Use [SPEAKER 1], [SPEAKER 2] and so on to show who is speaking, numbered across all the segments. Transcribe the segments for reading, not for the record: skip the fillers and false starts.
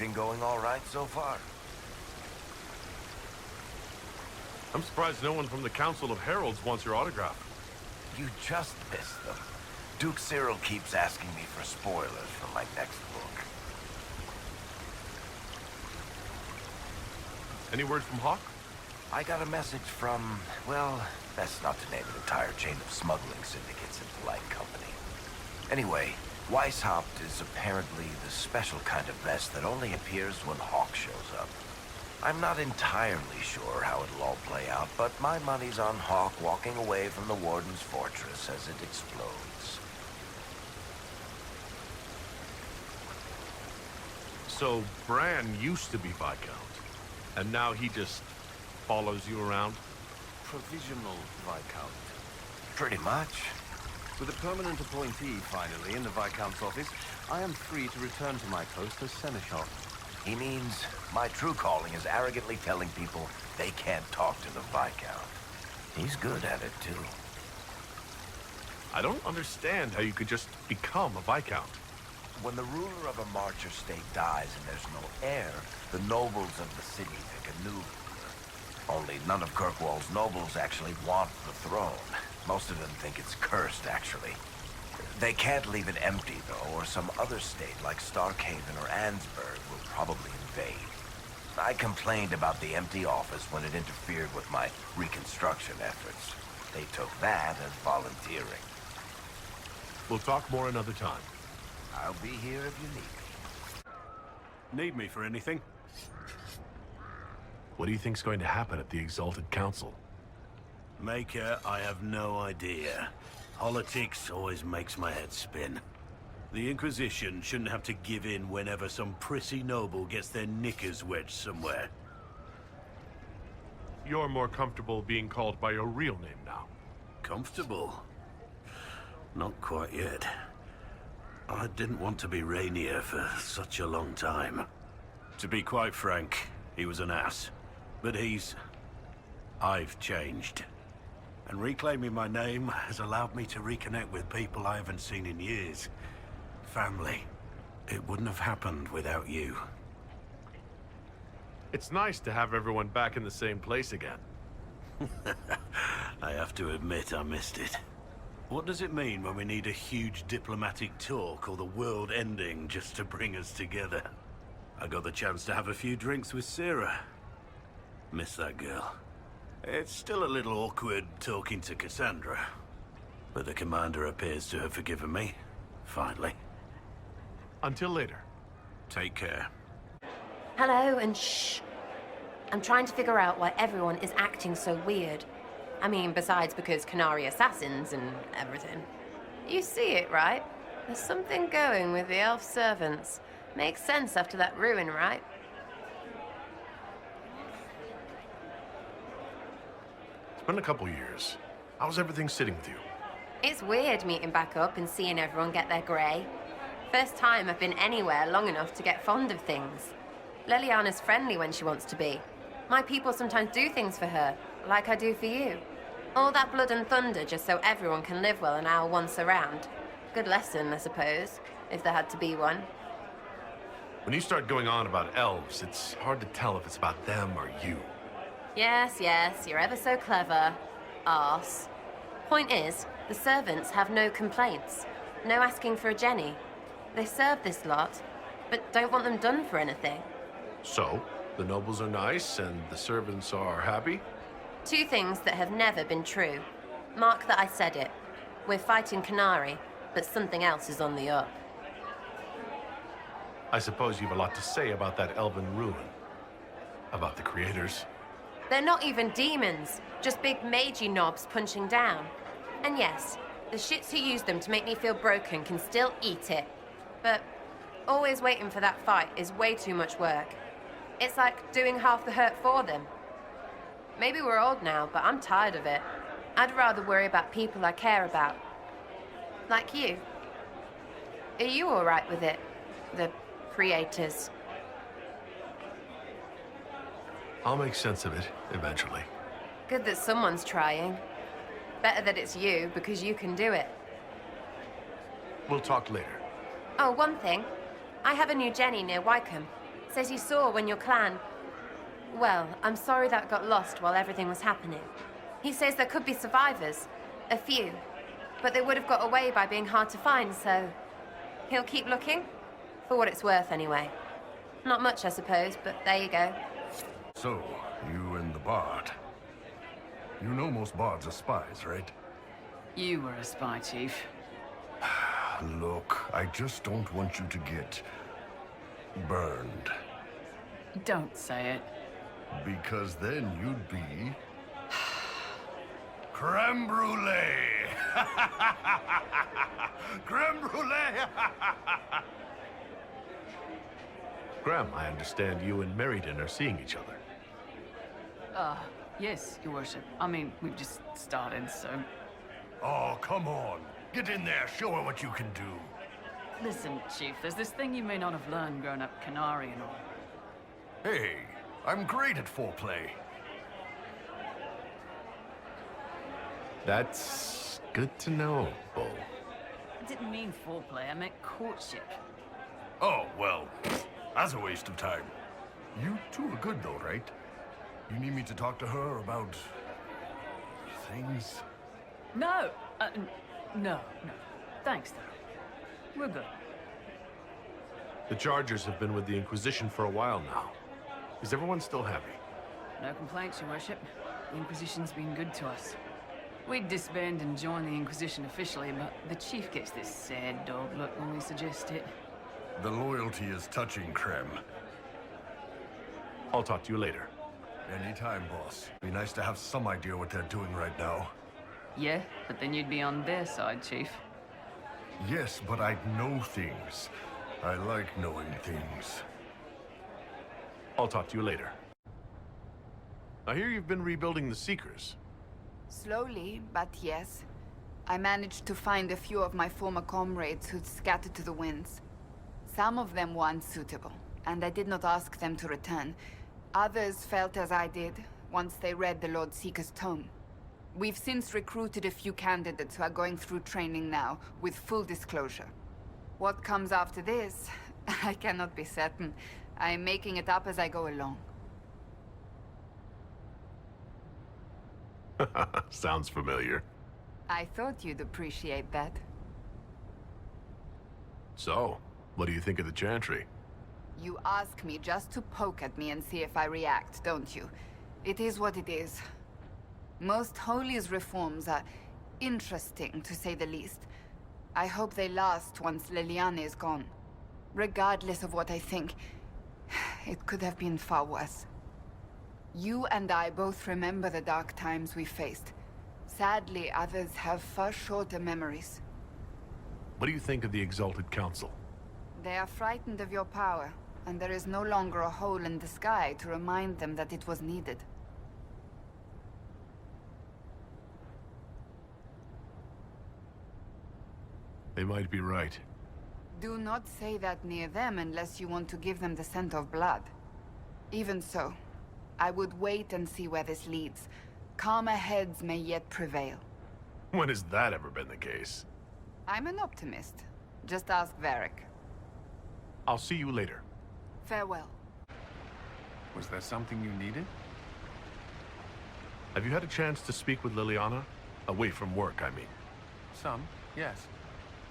[SPEAKER 1] Everything going all right so far?
[SPEAKER 2] I'm surprised no one from the Council of Heralds wants your autograph.
[SPEAKER 1] You just missed them. Duke Cyril keeps asking me for spoilers for my next book.
[SPEAKER 2] Any word from Hawk?
[SPEAKER 1] I got a message from, well, best not to name an entire chain of smuggling syndicates in polite company. Anyway, Weishaupt is apparently the special kind of mess that only appears when Hawk shows up. I'm not entirely sure how it'll all play out, but my money's on Hawk walking away from the Warden's fortress as it explodes.
[SPEAKER 2] So, Bran used to be Viscount, and now he just follows you around?
[SPEAKER 3] Provisional Viscount.
[SPEAKER 1] Pretty much.
[SPEAKER 3] With a permanent appointee, finally, in the Viscount's office, I am free to return to my post as Seneschal.
[SPEAKER 1] He means my true calling is arrogantly telling people they can't talk to the Viscount. He's good at it, too.
[SPEAKER 2] I don't understand how you could just become a Viscount.
[SPEAKER 1] When the ruler of a Marcher state dies and there's no heir, the nobles of the city pick a new ruler. Only none of Kirkwall's nobles actually want the throne. Most of them think it's cursed, actually. They can't leave it empty, though, or some other state like Starkhaven or Ansburg will probably invade. I complained about the empty office when it interfered with my reconstruction efforts. They took that as volunteering.
[SPEAKER 2] We'll talk more another time.
[SPEAKER 1] I'll be here if you need me.
[SPEAKER 3] Need me for anything?
[SPEAKER 2] What do you think's going to happen at the Exalted Council?
[SPEAKER 4] Maker, I have no idea. Politics always makes my head spin. The Inquisition shouldn't have to give in whenever some prissy noble gets their knickers wedged somewhere.
[SPEAKER 2] You're more comfortable being called by your real name now.
[SPEAKER 4] Comfortable? Not quite yet. I didn't want to be Rainier for such a long time. To be quite frank, he was an ass. But I've changed. And reclaiming my name has allowed me to reconnect with people I haven't seen in years. Family. It wouldn't have happened without you.
[SPEAKER 2] It's nice to have everyone back in the same place again.
[SPEAKER 4] I have to admit I missed it. What does it mean when we need a huge diplomatic talk or the world ending just to bring us together? I got the chance to have a few drinks with Sarah. Miss that girl. It's still a little awkward talking to Cassandra. But the commander appears to have forgiven me. Finally.
[SPEAKER 2] Until later.
[SPEAKER 4] Take care.
[SPEAKER 5] Hello, and shh. I'm trying to figure out why everyone is acting so weird. I mean, besides because Canary assassins and everything. You see it, right? There's something going with the elf servants. Makes sense after that ruin, right?
[SPEAKER 2] It's been a couple years. How's everything sitting with you?
[SPEAKER 5] It's weird meeting back up and seeing everyone get their grey. First time I've been anywhere long enough to get fond of things. Leliana's friendly when she wants to be. My people sometimes do things for her, like I do for you. All that blood and thunder just so everyone can live well an hour once around. Good lesson, I suppose, if there had to be one.
[SPEAKER 2] When you start going on about elves, it's hard to tell if it's about them or you.
[SPEAKER 5] Yes, you're ever so clever. Arse. Point is, the servants have no complaints. No asking for a Jenny. They serve this lot, but don't want them done for anything.
[SPEAKER 2] So, the nobles are nice and the servants are happy?
[SPEAKER 5] Two things that have never been true. Mark that I said it. We're fighting Canary, but something else is on the up.
[SPEAKER 2] I suppose you have a lot to say about that elven ruin. About the creators.
[SPEAKER 5] They're not even demons, just big magey knobs punching down. And yes, the shits who use them to make me feel broken can still eat it. But always waiting for that fight is way too much work. It's like doing half the hurt for them. Maybe we're old now, but I'm tired of it. I'd rather worry about people I care about. Like you. Are you all right with it? The creators.
[SPEAKER 2] I'll make sense of it, eventually.
[SPEAKER 5] Good that someone's trying. Better that it's you, because you can do it.
[SPEAKER 2] We'll talk later.
[SPEAKER 5] Oh, one thing. I have a new Jenny near Wycombe. Says he saw when your clan... Well, I'm sorry that got lost while everything was happening. He says there could be survivors. A few. But they would have got away by being hard to find, so... He'll keep looking? For what it's worth, anyway. Not much, I suppose, but there you go.
[SPEAKER 6] So, you and the Bard. You know most Bards are spies, right?
[SPEAKER 7] You were a spy, Chief.
[SPEAKER 6] Look, I just don't want you to get... burned.
[SPEAKER 7] Don't say it.
[SPEAKER 6] Because then you'd be... creme brulee! Creme brulee!
[SPEAKER 2] Graham, I understand you and Meriden are seeing each other.
[SPEAKER 7] Yes, Your Worship. I mean, we've just started, so...
[SPEAKER 6] Oh, come on. Get in there, show her what you can do.
[SPEAKER 7] Listen, Chief, there's this thing you may not have learned growing up Canary and all.
[SPEAKER 6] Hey, I'm great at foreplay.
[SPEAKER 2] That's good to know, Bull.
[SPEAKER 7] I didn't mean foreplay, I meant courtship.
[SPEAKER 6] Oh, well, that's a waste of time. You two are good though, right? You need me to talk to her about... things?
[SPEAKER 7] No! No. Thanks, though. We're good.
[SPEAKER 2] The Chargers have been with the Inquisition for a while now. Is everyone still happy?
[SPEAKER 7] No complaints, Your Worship. The Inquisition's been good to us. We'd disband and join the Inquisition officially, but the Chief gets this sad dog look when we suggest it.
[SPEAKER 6] The loyalty is touching, Creme.
[SPEAKER 2] I'll talk to you later.
[SPEAKER 6] Anytime, boss. Be nice to have some idea what they're doing right now.
[SPEAKER 7] Yeah, but then you'd be on their side, Chief.
[SPEAKER 6] Yes, but I'd know things. I like knowing things.
[SPEAKER 2] I'll talk to you later. I hear you've been rebuilding the Seekers.
[SPEAKER 8] Slowly, but yes. I managed to find a few of my former comrades who'd scattered to the winds. Some of them were unsuitable, and I did not ask them to return. Others felt as I did, once they read the Lord Seeker's tome. We've since recruited a few candidates who are going through training now, with full disclosure. What comes after this, I cannot be certain. I am making it up as I go along.
[SPEAKER 2] Sounds familiar.
[SPEAKER 8] I thought you'd appreciate that.
[SPEAKER 2] So, what do you think of the Chantry?
[SPEAKER 8] You ask me just to poke at me and see if I react, don't you? It is what it is. Most Holy's reforms are interesting, to say the least. I hope they last once Liliana is gone. Regardless of what I think, it could have been far worse. You and I both remember the dark times we faced. Sadly, others have far shorter memories.
[SPEAKER 2] What do you think of the Exalted Council?
[SPEAKER 8] They are frightened of your power, and there is no longer a hole in the sky to remind them that it was needed.
[SPEAKER 2] They might be right.
[SPEAKER 8] Do not say that near them unless you want to give them the scent of blood. Even so, I would wait and see where this leads. Calmer heads may yet prevail.
[SPEAKER 2] When has that ever been the case?
[SPEAKER 8] I'm an optimist. Just ask Varric.
[SPEAKER 2] I'll see you later.
[SPEAKER 8] Farewell.
[SPEAKER 3] Was there something you needed?
[SPEAKER 2] Have you had a chance to speak with Liliana? Away from work, I mean.
[SPEAKER 3] Some, yes.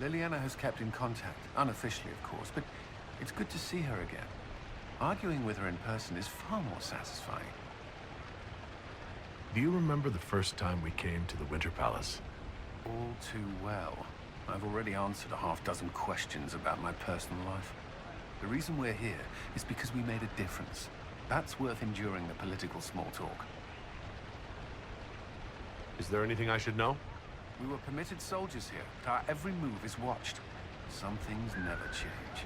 [SPEAKER 3] Liliana has kept in contact, unofficially of course, but it's good to see her again. Arguing with her in person is far more satisfying.
[SPEAKER 2] Do you remember the first time we came to the Winter Palace?
[SPEAKER 3] All too well. I've already answered a half-dozen questions about my personal life. The reason we're here is because we made a difference. That's worth enduring the political small talk.
[SPEAKER 2] Is there anything I should know?
[SPEAKER 3] We were permitted soldiers here, but our every move is watched. Some things never change.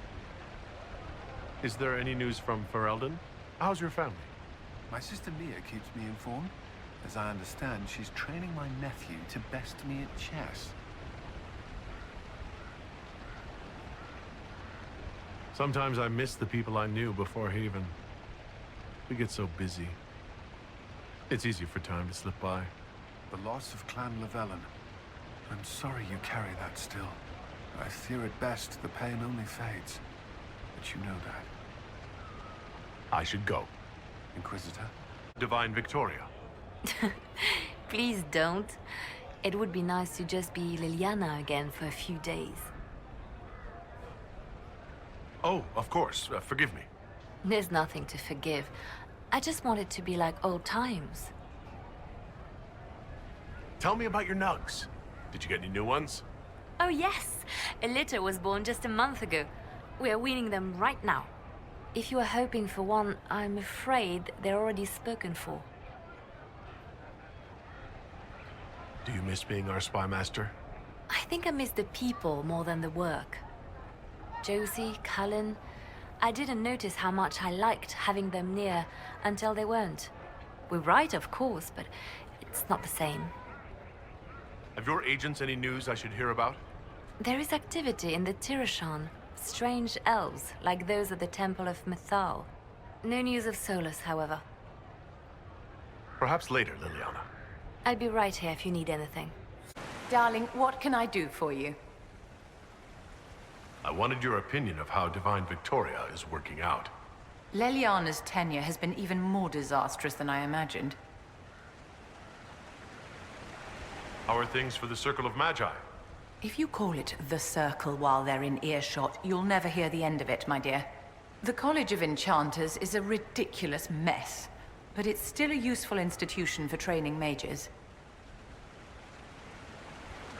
[SPEAKER 2] Is there any news from Ferelden? How's your family?
[SPEAKER 3] My sister Mia keeps me informed. As I understand, she's training my nephew to best me at chess.
[SPEAKER 2] Sometimes I miss the people I knew before Haven. We get so busy. It's easy for time to slip by.
[SPEAKER 3] The loss of Clan Llewellyn. I'm sorry you carry that still. I fear at best the pain only fades. But you know that.
[SPEAKER 2] I should go.
[SPEAKER 3] Inquisitor?
[SPEAKER 2] Divine Victoria.
[SPEAKER 9] Please don't. It would be nice to just be Liliana again for a few days.
[SPEAKER 2] Oh, of course. Forgive me.
[SPEAKER 9] There's nothing to forgive. I just want it to be like old times.
[SPEAKER 2] Tell me about your nugs. Did you get any new ones?
[SPEAKER 9] Oh yes! A litter was born just a month ago. We are weaning them right now. If you are hoping for one, I'm afraid they're already spoken for.
[SPEAKER 2] Do you miss being our spy master?
[SPEAKER 9] I think I miss the people more than the work. Josie, Cullen, I didn't notice how much I liked having them near until they weren't. We're right, of course, but it's not the same.
[SPEAKER 2] Have your agents any news I should hear about?
[SPEAKER 9] There is activity in the Tirashan. Strange elves, like those at the Temple of Mythal. No news of Solus, however.
[SPEAKER 2] Perhaps later, Liliana.
[SPEAKER 9] I'll be right here if you need anything.
[SPEAKER 5] Darling, what can I do for you?
[SPEAKER 2] I wanted your opinion of how Divine Victoria is working out.
[SPEAKER 10] Leliana's tenure has been even more disastrous than I imagined.
[SPEAKER 2] How are things for the Circle of Magi?
[SPEAKER 10] If you call it the Circle while they're in earshot, you'll never hear the end of it, my dear. The College of Enchanters is a ridiculous mess, but it's still a useful institution for training mages.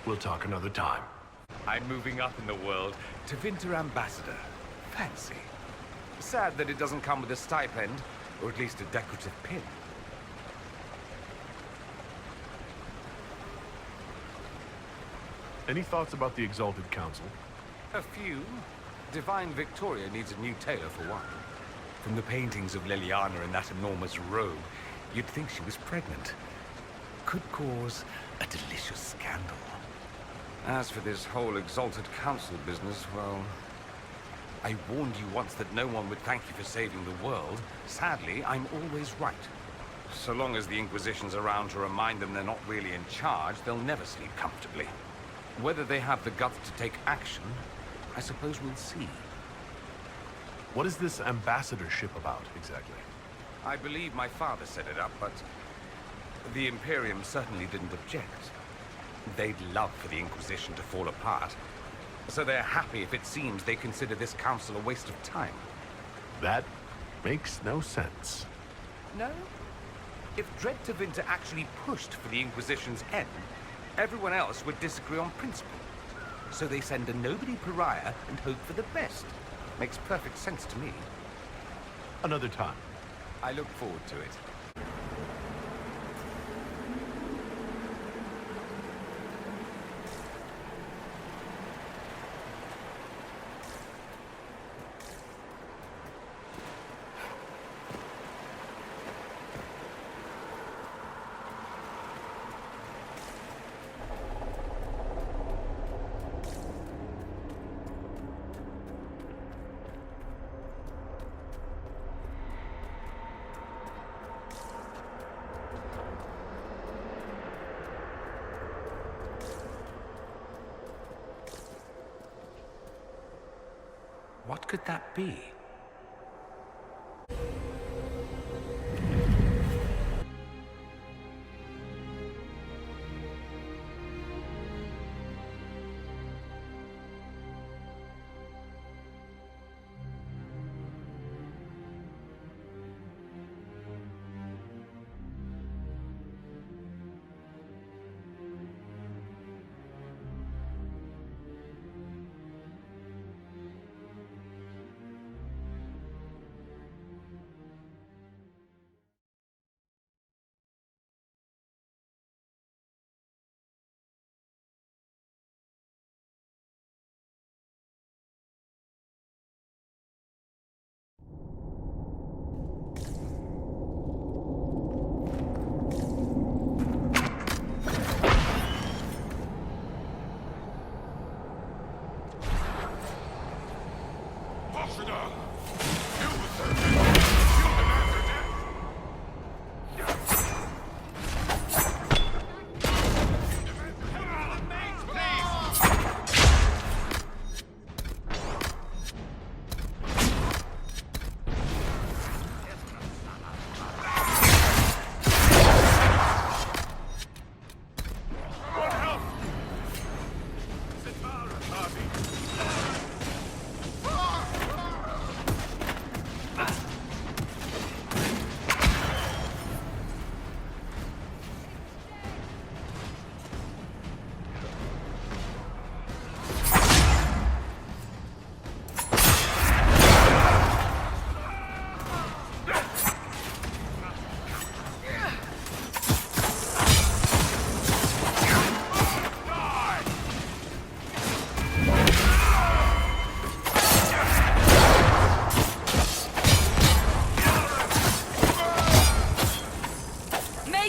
[SPEAKER 2] We'll talk another time.
[SPEAKER 11] I'm moving up in the world to Winter Ambassador. Fancy. Sad that it doesn't come with a stipend, or at least a decorative pin.
[SPEAKER 2] Any thoughts about the Exalted Council?
[SPEAKER 11] A few. Divine Victoria needs a new tailor for one. From the paintings of Liliana in that enormous robe, you'd think she was pregnant. Could cause a delicious scandal. As for this whole Exalted Council business, well... I warned you once that no one would thank you for saving the world. Sadly, I'm always right. So long as the Inquisition's around to remind them they're not really in charge, they'll never sleep comfortably. Whether they have the guts to take action, I suppose we'll see.
[SPEAKER 2] What is this ambassadorship about, exactly?
[SPEAKER 11] I believe my father set it up, but the Imperium certainly didn't object. They'd love for the Inquisition to fall apart, so they're happy if it seems they consider this council a waste of time.
[SPEAKER 2] That makes no sense.
[SPEAKER 11] No? If Dread to Winter actually pushed for the Inquisition's end, everyone else would disagree on principle. So they send a nobody pariah and hope for the best. Makes perfect sense to me.
[SPEAKER 2] Another time.
[SPEAKER 11] I look forward to it. What could that be?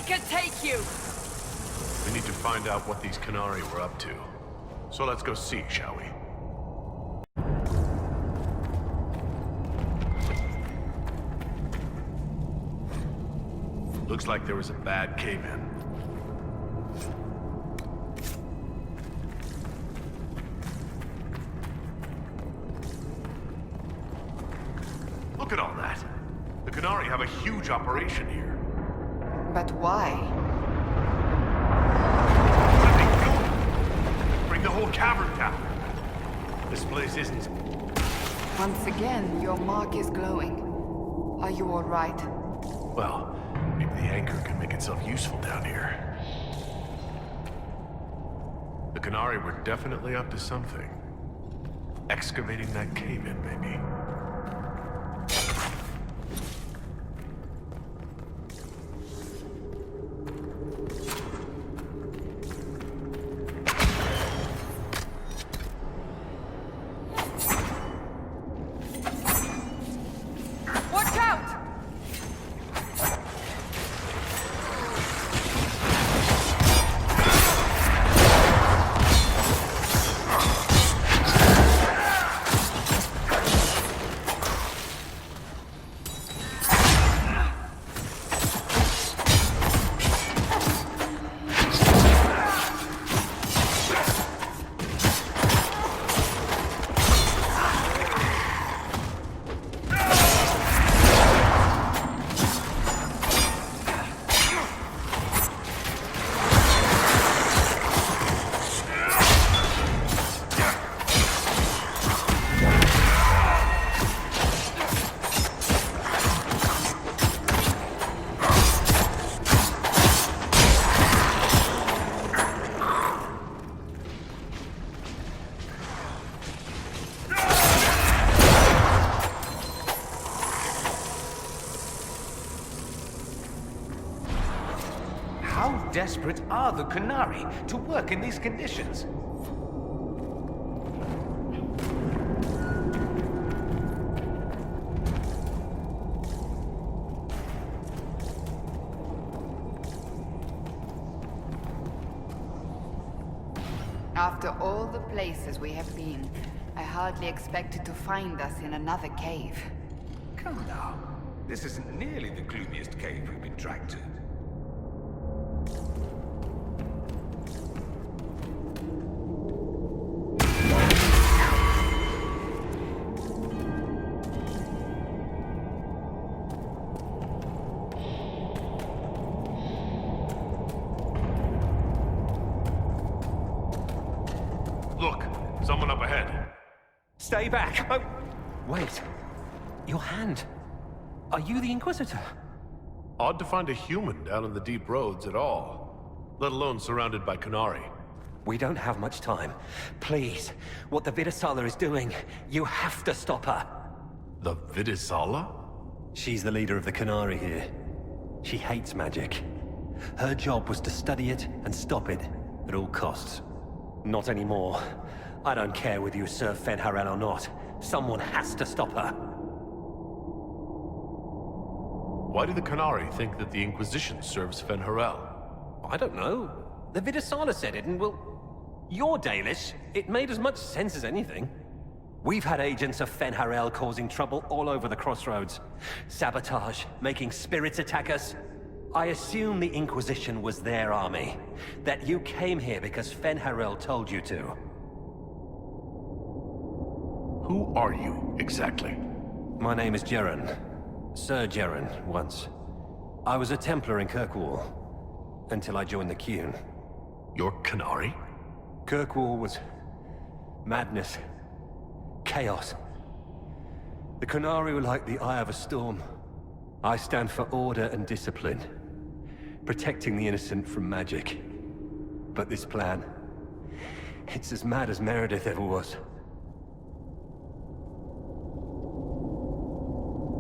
[SPEAKER 7] could take you!
[SPEAKER 2] We need to find out what these Qunari were up to. So let's go see, shall we? Looks like there was a bad cave-in. Look at all that. The Qunari have a huge operation here.
[SPEAKER 8] But why?
[SPEAKER 2] What are they doing? Bring the whole cavern down. This place isn't...
[SPEAKER 8] Once again, your mark is glowing. Are you all right?
[SPEAKER 2] Well, maybe the anchor can make itself useful down here. The Qunari were definitely up to something. Excavating that cave-in, maybe.
[SPEAKER 7] Watch out!
[SPEAKER 11] How desperate are the Qunari to work in these conditions?
[SPEAKER 8] After all the places we have been, I hardly expected to find us in another cave.
[SPEAKER 11] Come now. This isn't nearly the gloomiest cave we've been dragged to.
[SPEAKER 2] Look, someone up ahead.
[SPEAKER 12] Stay back! Oh, wait. Your hand. Are you the Inquisitor?
[SPEAKER 2] Odd to find a human down in the deep roads at all, let alone surrounded by Qunari.
[SPEAKER 12] We don't have much time. Please, what the Vidisala is doing, you have to stop her.
[SPEAKER 2] The Vidisala?
[SPEAKER 12] She's the leader of the Qunari here. She hates magic. Her job was to study it and stop it at all costs. Not anymore. I don't care whether you serve Fen'Harel or not. Someone has to stop her.
[SPEAKER 2] Why do the Qunari think that the Inquisition serves Fen'Harel?
[SPEAKER 12] I don't know. The Vidisala said it, and well... You're Dalish. It made as much sense as anything. We've had agents of Fen'Harel causing trouble all over the crossroads. Sabotage, making spirits attack us. I assume the Inquisition was their army. That you came here because Fen'Harel told you to.
[SPEAKER 2] Who are you, exactly?
[SPEAKER 12] My name is Jeren. Sir Jeren, once. I was a Templar in Kirkwall, until I joined the Qun.
[SPEAKER 2] You're Qunari?
[SPEAKER 12] Kirkwall was... madness. Chaos. The Qunari were like the eye of a storm. I stand for order and discipline. Protecting the innocent from magic. But this plan... it's as mad as Meredith ever was.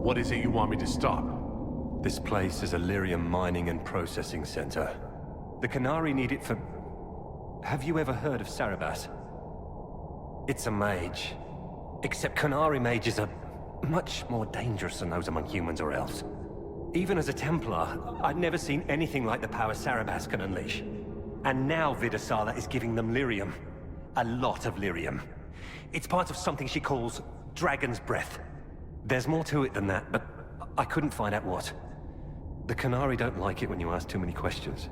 [SPEAKER 2] What is it you want me to stop?
[SPEAKER 12] This place is a lyrium mining and processing center. The Qunari need it for... Have you ever heard of Sarabas? It's a mage. Except Qunari mages are much more dangerous than those among humans or elves. Even as a Templar, I'd never seen anything like the power Sarabas can unleash. And now Vidasala is giving them lyrium. A lot of lyrium. It's part of something she calls Dragon's Breath. There's more to it than that, but I couldn't find out what. The Qunari don't like it when you ask too many questions.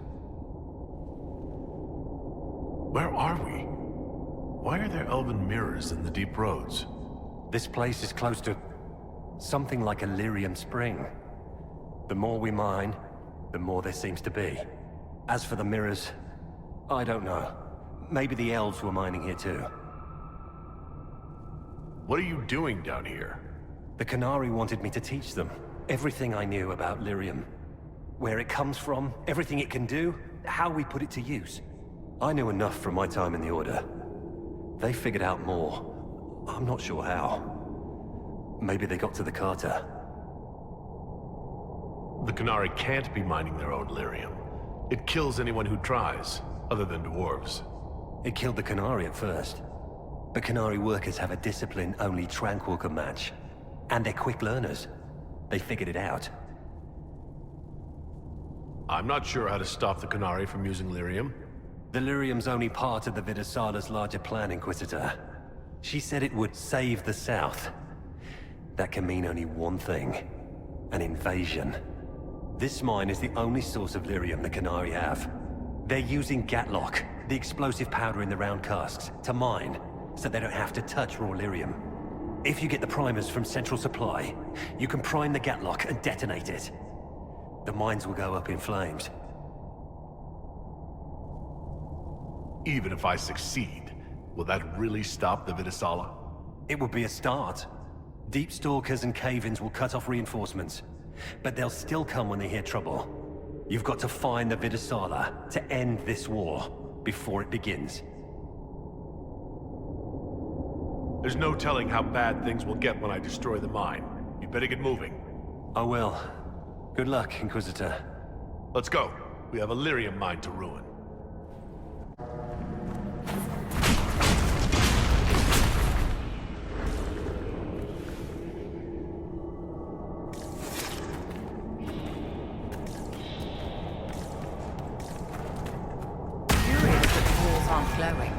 [SPEAKER 2] Where are we? Why are there elven mirrors in the deep roads?
[SPEAKER 12] This place is close to something like a lyrium spring. The more we mine, the more there seems to be. As for the mirrors, I don't know. Maybe the elves were mining here too.
[SPEAKER 2] What are you doing down here?
[SPEAKER 12] The Qunari wanted me to teach them everything I knew about lyrium. Where it comes from, everything it can do, how we put it to use. I knew enough from my time in the Order. They figured out more. I'm not sure how. Maybe they got to the Carter.
[SPEAKER 2] The Qunari can't be mining their own lyrium. It kills anyone who tries, other than dwarves.
[SPEAKER 12] It killed the Qunari at first. But Qunari workers have a discipline only Tranquil can match. And they're quick learners. They figured it out.
[SPEAKER 2] I'm not sure how to stop the Qunari from using lyrium.
[SPEAKER 12] The lyrium's only part of the Vidasala's larger plan, Inquisitor. She said it would save the South. That can mean only one thing. An invasion. This mine is the only source of lyrium the Qunari have. They're using Gatlock, the explosive powder in the round casks, to mine, so they don't have to touch raw lyrium. If you get the primers from Central Supply, you can prime the Gatlock and detonate it. The mines will go up in flames.
[SPEAKER 2] Even if I succeed, will that really stop the Vidasala?
[SPEAKER 12] It would be a start. Deep Stalkers and Cave-ins will cut off reinforcements, but they'll still come when they hear trouble. You've got to find the Vidasala to end this war before it begins.
[SPEAKER 2] There's no telling how bad things will get when I destroy the mine. You'd better get moving.
[SPEAKER 12] I will. Good luck, Inquisitor.
[SPEAKER 2] Let's go. We have a lyrium mine to ruin.
[SPEAKER 10] Glowing.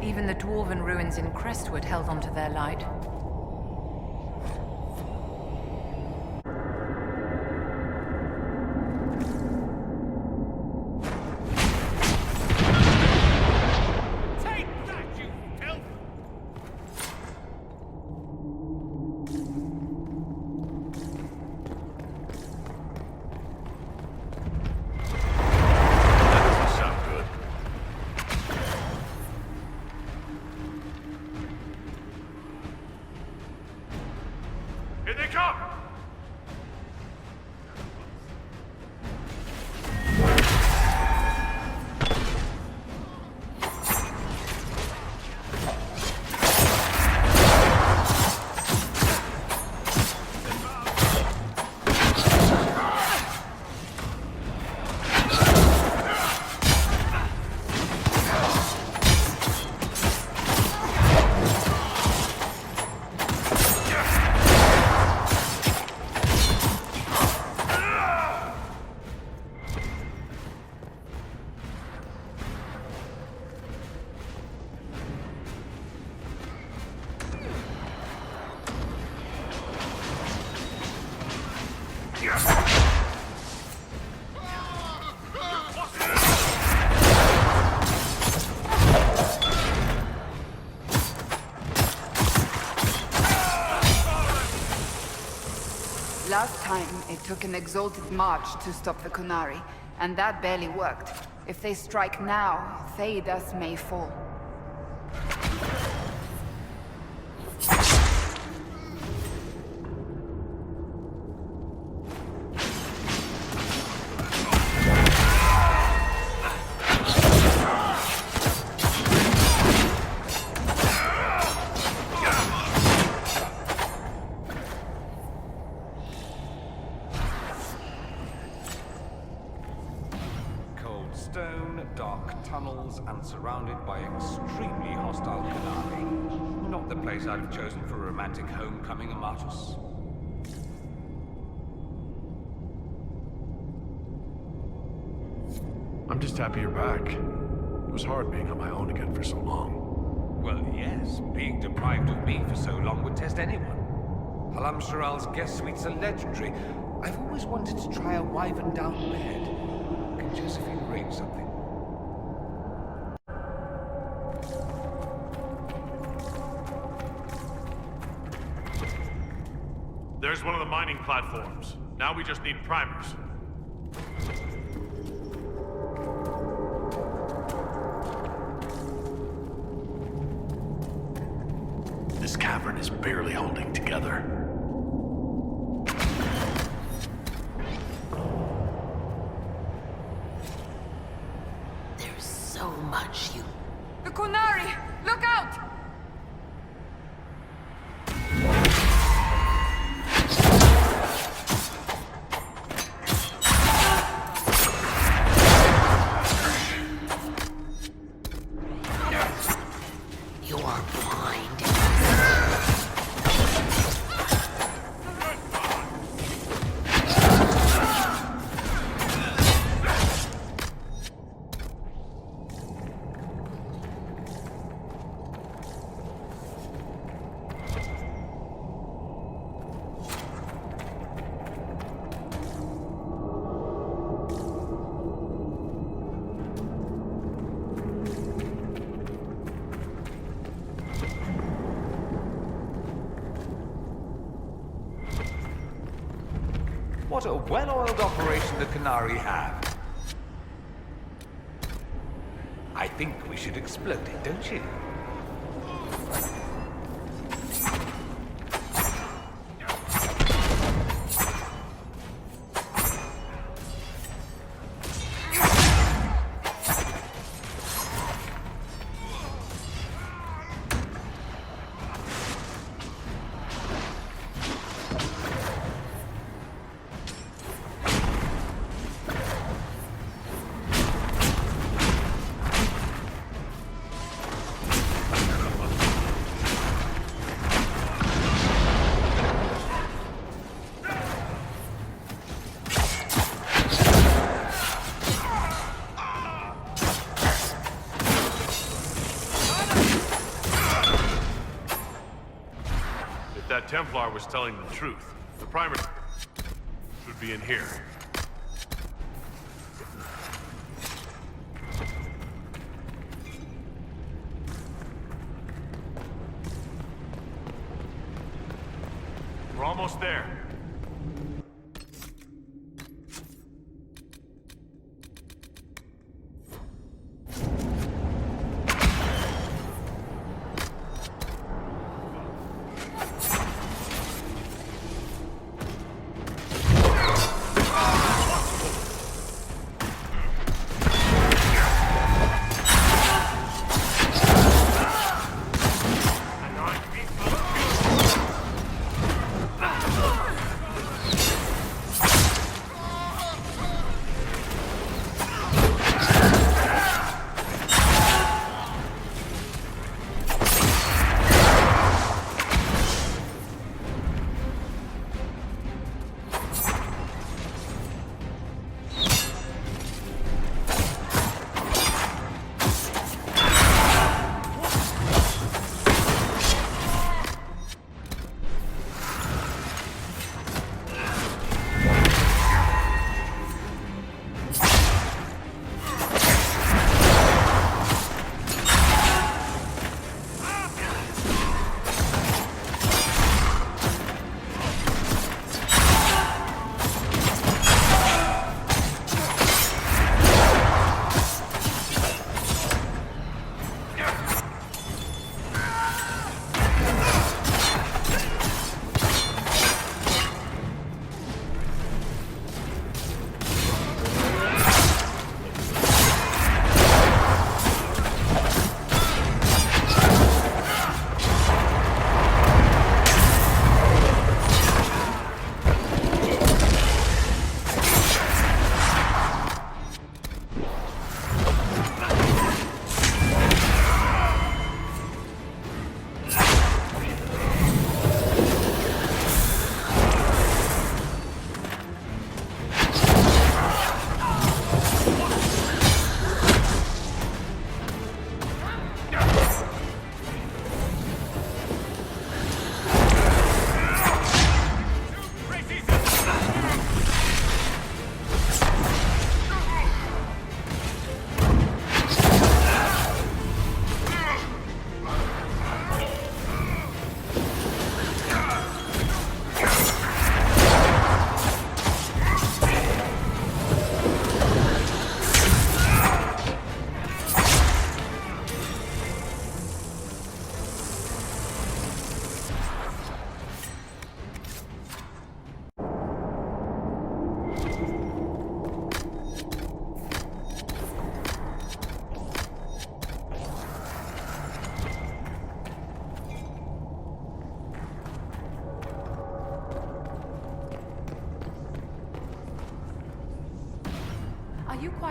[SPEAKER 10] Even the dwarven ruins in Crestwood held onto their light.
[SPEAKER 11] Take that, you elf!
[SPEAKER 2] That doesn't sound good. Here they come!
[SPEAKER 8] Last time, it took an exalted march to stop the Qunari, and that barely worked. If they strike now, Thedas may fall.
[SPEAKER 11] Stone, dark tunnels, and surrounded by extremely hostile Qunari. Not the place I'd have chosen for a romantic homecoming, Amatus.
[SPEAKER 2] I'm just happy you're back. It was hard being on my own again for so long.
[SPEAKER 11] Well, yes. Being deprived of me for so long would test anyone. Halam Sharal's guest suites are legendary. I've always wanted to try a wyvern down bed. Can Josephine arrange something?
[SPEAKER 2] There's one of the mining platforms. Now we just need primers.
[SPEAKER 6] This cavern is barely holding together.
[SPEAKER 13] There's so much you...
[SPEAKER 8] The Kunari! Look out!
[SPEAKER 13] You are blind.
[SPEAKER 11] What a well-oiled operation the Canary have. I think we should explode it, don't you?
[SPEAKER 2] If that Templar was telling the truth, the primer should be in here. We're almost there.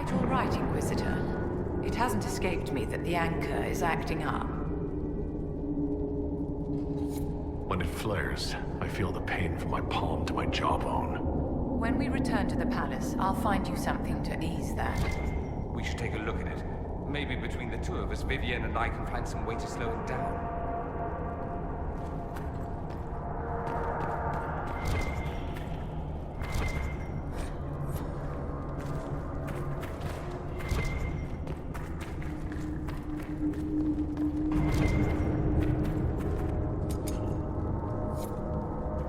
[SPEAKER 10] quite all right, Inquisitor. It hasn't escaped me that the anchor is acting up.
[SPEAKER 2] When it flares, I feel the pain from my palm to my jawbone.
[SPEAKER 10] When we return to the palace, I'll find you something to ease that.
[SPEAKER 11] We should take a look at it. Maybe between the two of us, Vivienne and I can find some way to slow it down.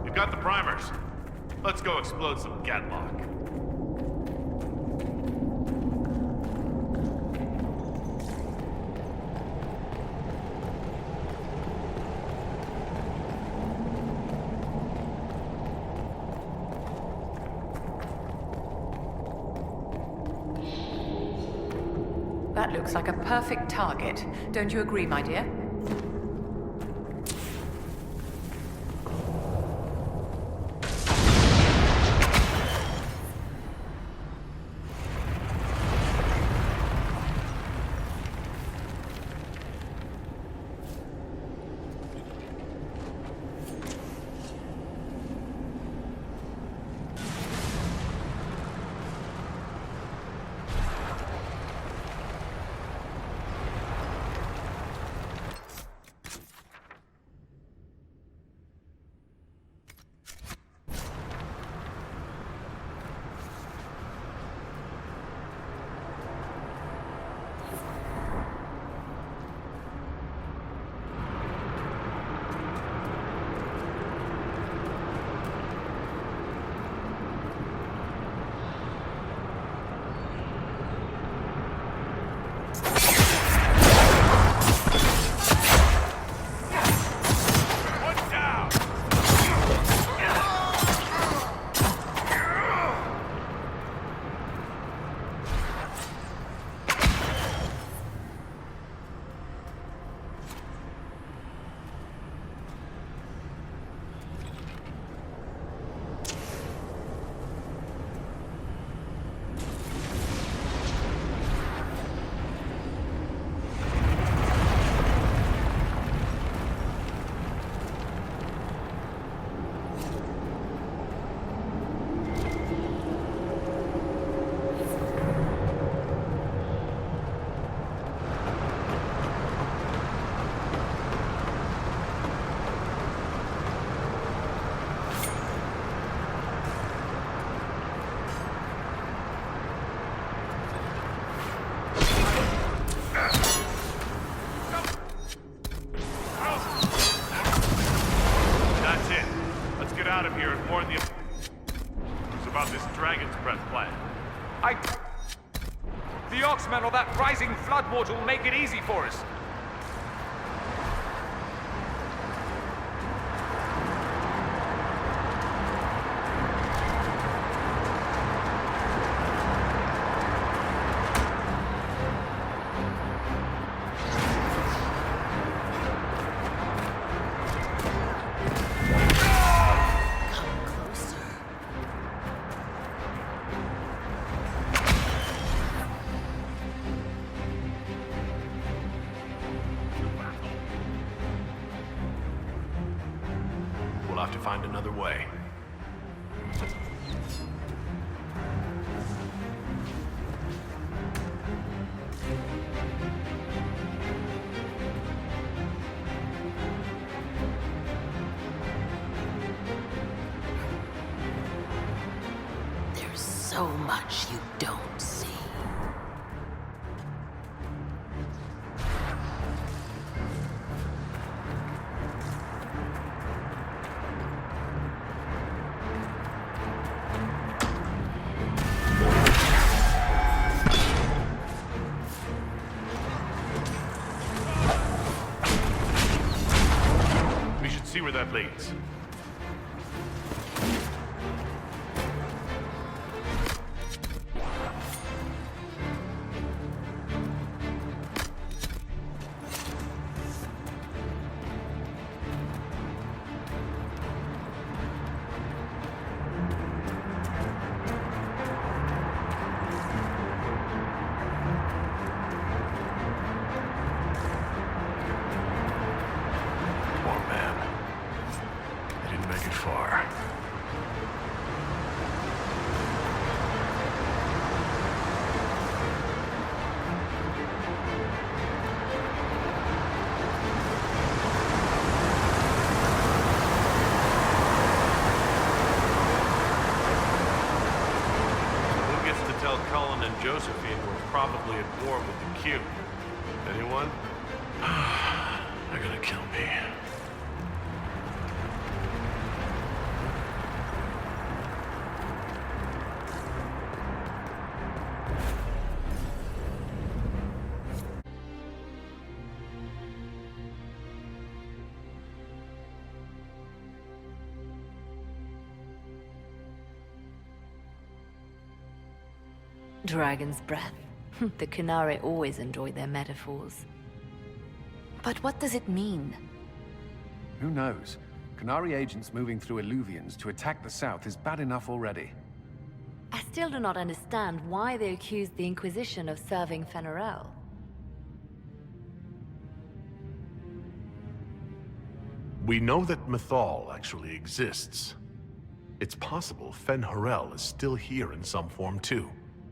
[SPEAKER 2] You've got the primers. Let's go explode some Gatlock.
[SPEAKER 10] That looks like a perfect target. Don't you agree, my dear?
[SPEAKER 11] The Oxman or that rising floodwater will make it easy for us.
[SPEAKER 2] We'll have to find another way.
[SPEAKER 13] There's so much you don't see.
[SPEAKER 2] See where that leads. Josephine were probably at war with the Q. Anyone? They're gonna kill me.
[SPEAKER 9] Dragon's breath. The Kunari always enjoy their metaphors.
[SPEAKER 10] But what does it mean?
[SPEAKER 3] Who knows? Qunari agents moving through Illuvians to attack the south is bad enough already.
[SPEAKER 9] I still do not understand why they accused the Inquisition of serving Fenarel.
[SPEAKER 2] We know that Mythal actually exists. It's possible Fen-Harel is still here in some form too.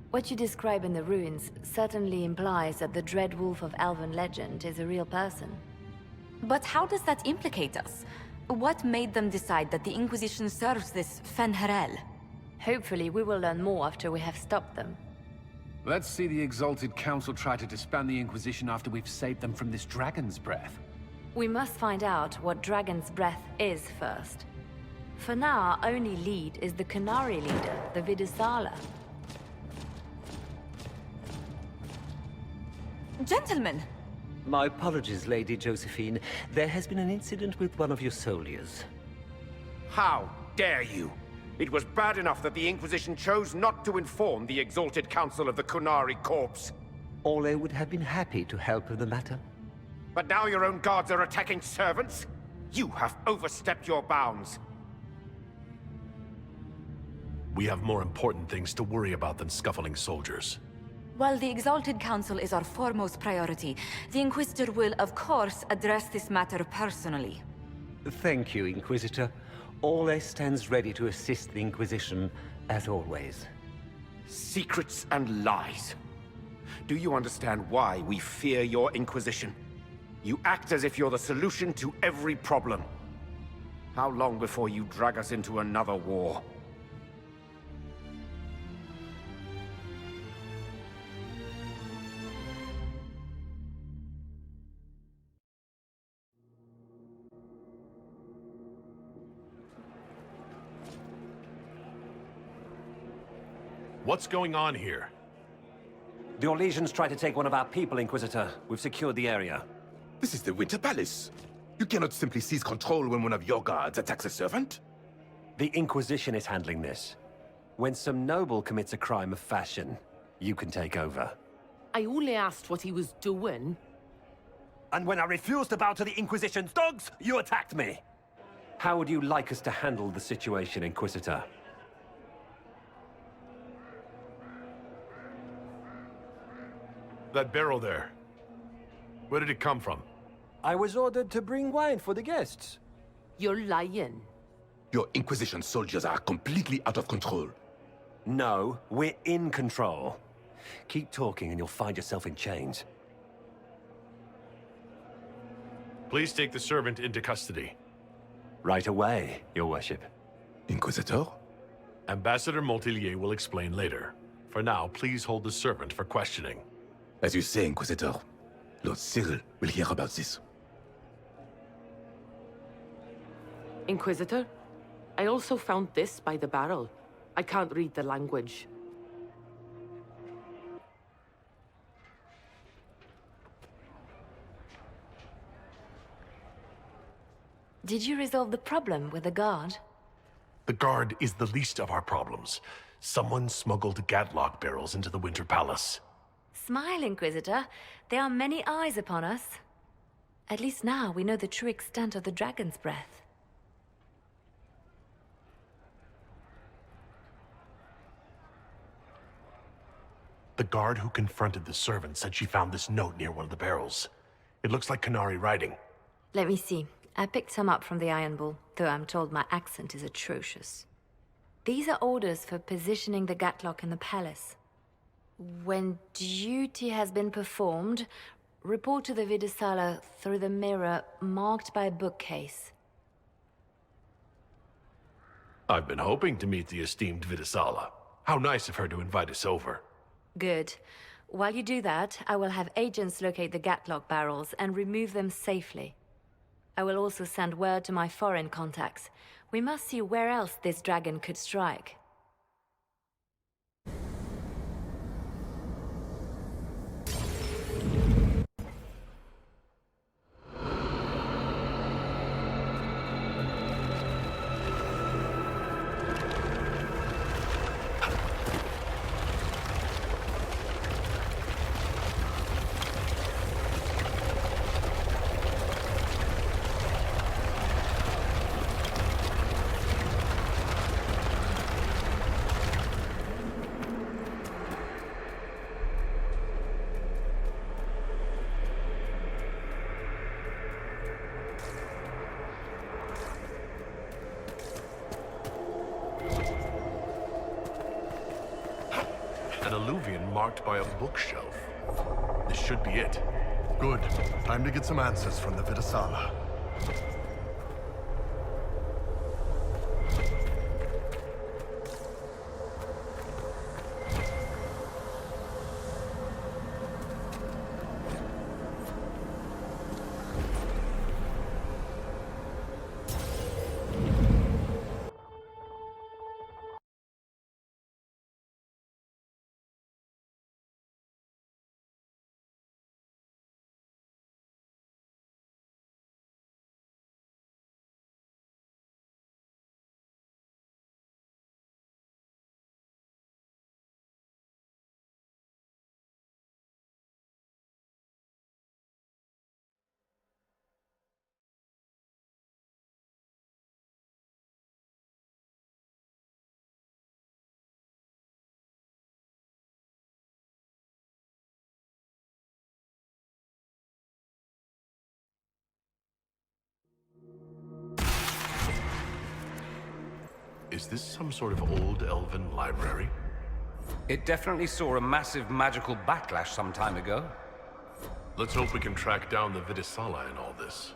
[SPEAKER 9] What you describe in the ruins certainly implies that the Dread Wolf of Elven legend is a real person.
[SPEAKER 14] But how does that implicate us? What made them decide that the Inquisition serves this Fen-Harel?
[SPEAKER 9] Hopefully we will learn more after we have stopped them.
[SPEAKER 3] Let's see the Exalted Council try to disband the Inquisition after we've saved them from this dragon's breath.
[SPEAKER 9] We must find out what Dragon's Breath is first. For now, our only lead is the Qunari leader, the Vidusala.
[SPEAKER 14] Gentlemen!
[SPEAKER 12] My apologies, Lady Josephine. There has been an incident with one of your soldiers.
[SPEAKER 15] How dare you? It was bad enough that the Inquisition chose not to inform the Exalted Council of the Qunari Corps.
[SPEAKER 12] Ole would have been happy to help with the matter.
[SPEAKER 15] But now your own guards are attacking servants? You have overstepped your bounds.
[SPEAKER 2] We have more important things to worry about than scuffling soldiers.
[SPEAKER 14] While the Exalted Council is our foremost priority, the Inquisitor will, of course, address this matter personally.
[SPEAKER 12] Thank you, Inquisitor. Ole stands ready to assist the Inquisition, as always.
[SPEAKER 15] Secrets and lies. Do you understand why we fear your Inquisition? You act as if you're the solution to every problem. How long before you drag us into another war?
[SPEAKER 2] What's going on here?
[SPEAKER 12] The Orlesians tried to take one of our people, Inquisitor. We've secured the area.
[SPEAKER 16] This is the Winter Palace. You cannot simply seize control when one of your guards attacks a servant.
[SPEAKER 12] The Inquisition is handling this. When some noble commits a crime of fashion, you can take over.
[SPEAKER 17] I only asked what he was doing.
[SPEAKER 12] And when I refused to bow to the Inquisition's dogs, you attacked me! How would you like us to handle the situation, Inquisitor?
[SPEAKER 2] That barrel there. Where did it come from?
[SPEAKER 12] I was ordered to bring wine for the guests.
[SPEAKER 17] You're lying.
[SPEAKER 16] Your Inquisition soldiers are completely out of control.
[SPEAKER 12] No, we're in control. Keep talking and you'll find yourself in chains.
[SPEAKER 2] Please take the servant into custody.
[SPEAKER 12] Right away, Your Worship.
[SPEAKER 16] Inquisitor?
[SPEAKER 2] Ambassador Montilier will explain later. For now, please hold the servant for questioning.
[SPEAKER 16] As you say, Inquisitor. Lord Cyril will hear about this.
[SPEAKER 17] Inquisitor, I also found this by the barrel. I can't read the language.
[SPEAKER 9] Did you resolve the problem with the guard?
[SPEAKER 2] The guard is the least of our problems. Someone smuggled Gatlock barrels into the Winter Palace.
[SPEAKER 9] Smile, Inquisitor. There are many eyes upon us. At least now we know the true extent of the Dragon's Breath.
[SPEAKER 2] The guard who confronted the servant said she found this note near one of the barrels. It looks like Qunari writing.
[SPEAKER 9] Let me see. I picked some up from the Iron Bull, though I'm told my accent is atrocious. These are orders for positioning the Gatlock in the palace. When duty has been performed, report to the Vidusala through the mirror marked by a bookcase.
[SPEAKER 2] I've been hoping to meet the esteemed Vidusala. How nice of her to invite us over.
[SPEAKER 9] Good. While you do that, I will have agents locate the Gatlock barrels and remove them safely. I will also send word to my foreign contacts. We must see where else this dragon could strike.
[SPEAKER 6] An alluvion marked by a bookshelf. This should be it. Good. Time to get some answers from the Vidasala.
[SPEAKER 2] Is this some sort of old elven library?
[SPEAKER 11] It definitely saw a massive magical backlash some time ago.
[SPEAKER 2] Let's hope we can track down the Vidasala in all this.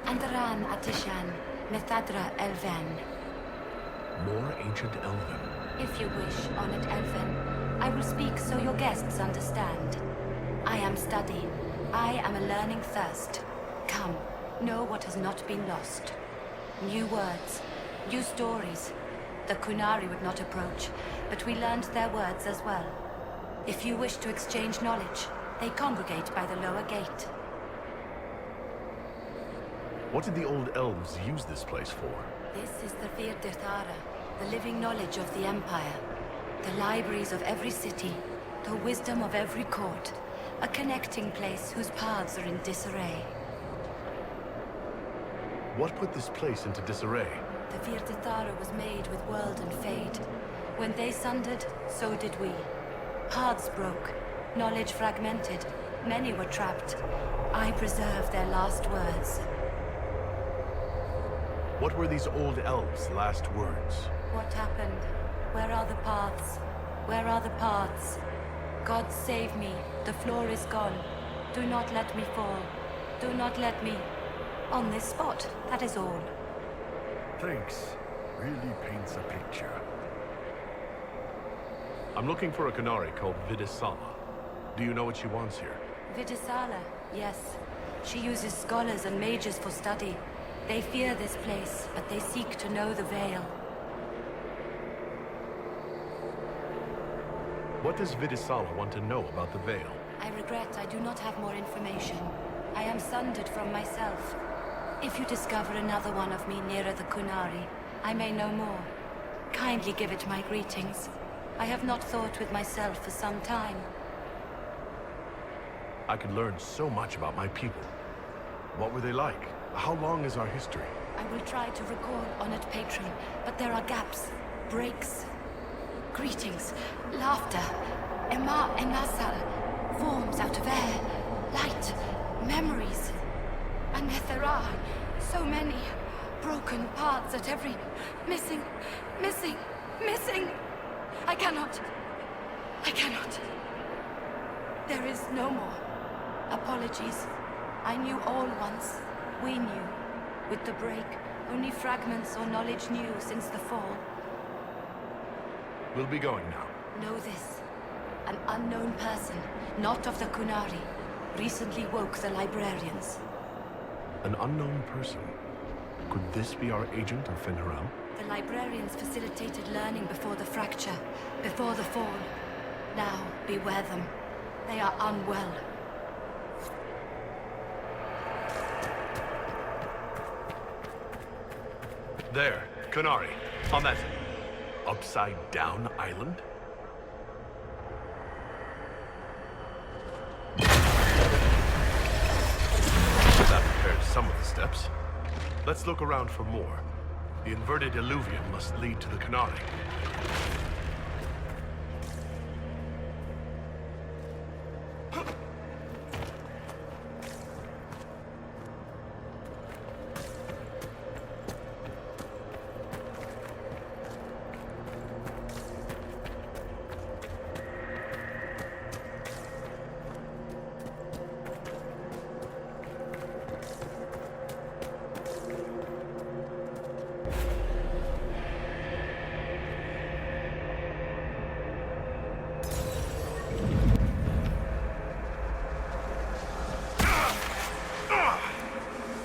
[SPEAKER 14] Andaran Atishan, Methadra Elven.
[SPEAKER 2] More ancient elven.
[SPEAKER 14] If you wish, honored Elven, I will speak so your guests understand. I am study. I am a learning thirst. Come, know what has not been lost. New words, new stories. The Kunari would not approach, but we learned their words as well. If you wish to exchange knowledge, they congregate by the lower gate.
[SPEAKER 2] What did the old elves use this place for?
[SPEAKER 14] This is the Virdirthara, the living knowledge of the Empire. The libraries of every city, the wisdom of every court. A connecting place whose paths are in disarray.
[SPEAKER 2] What put this place into disarray?
[SPEAKER 14] The Virdirthara was made with world and fade. When they sundered, so did we. Paths broke, knowledge fragmented, many were trapped. I preserve their last words.
[SPEAKER 2] What were these old elves' last words?
[SPEAKER 14] What happened? Where are the paths? Where are the paths? God save me, the floor is gone. Do not let me fall. Do not let me... On this spot, that is all.
[SPEAKER 6] Thanks. Really paints a picture.
[SPEAKER 2] I'm looking for a Kunari called Vidisala. Do you know what she wants here?
[SPEAKER 14] Vidisala, yes. She uses scholars and mages for study. They fear this place, but they seek to know the Veil.
[SPEAKER 2] What does Vidisala want to know about the Veil?
[SPEAKER 14] I regret I do not have more information. I am sundered from myself. If you discover another one of me nearer the Kunari, I may know more. Kindly give it my greetings. I have not thought with myself for some time.
[SPEAKER 2] I could learn so much about my people. What were they like? How long is our history?
[SPEAKER 14] I will try to recall Honored Patron, but there are gaps, breaks. Greetings, laughter, Ema Enasal, forms out of air, light, memories. And yet there are so many broken paths at every... Missing. I cannot. There is no more. Apologies. I knew all once. We knew. With the break, only fragments or knowledge new since the fall.
[SPEAKER 2] We'll be going now.
[SPEAKER 14] Know this. An unknown person, not of the Kunari, recently woke the librarians.
[SPEAKER 2] An unknown person? Could this be our agent of Fen'Harel?
[SPEAKER 14] The librarians facilitated learning before the fracture, before the fall. Now, beware them. They are unwell.
[SPEAKER 2] There, Kunari, on that upside-down island? That repairs some of the steps. Let's look around for more. The inverted illuvium must lead to the Kunari.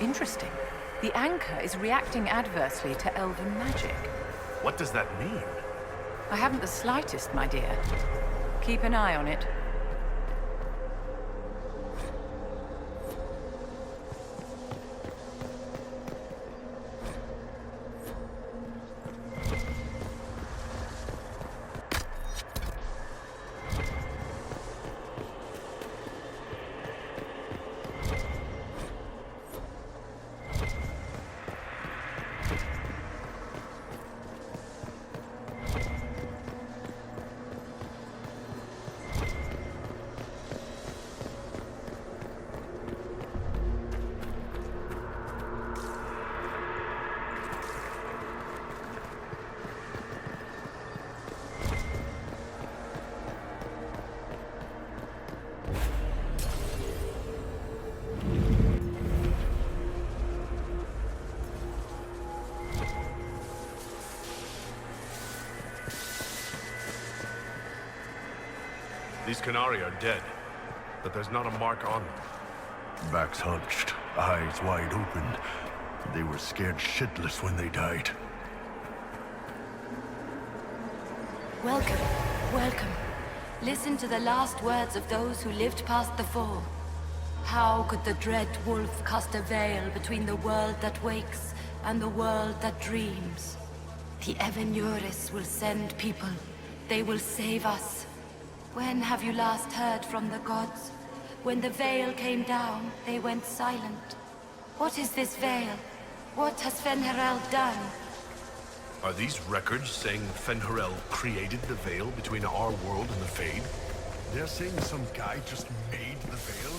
[SPEAKER 10] Interesting. The anchor is reacting adversely to elven magic.
[SPEAKER 2] What does that mean?
[SPEAKER 10] I haven't the slightest, my dear. Keep an eye on it.
[SPEAKER 2] These Kunari are dead. but there's not a mark on them.
[SPEAKER 6] Backs hunched, eyes wide open. They were scared shitless when they died.
[SPEAKER 14] Welcome, welcome. Listen to the last words of those who lived past the fall. How could the dread wolf cast a veil between the world that wakes and the world that dreams? The Evenuris will send people. They will save us. When have you last heard from the gods? When the veil came down, they went silent. What is this veil? What has Fen'Harel done?
[SPEAKER 2] Are these records saying Fen'Harel created the veil between our world and the Fade?
[SPEAKER 6] They're saying some guy just made the veil?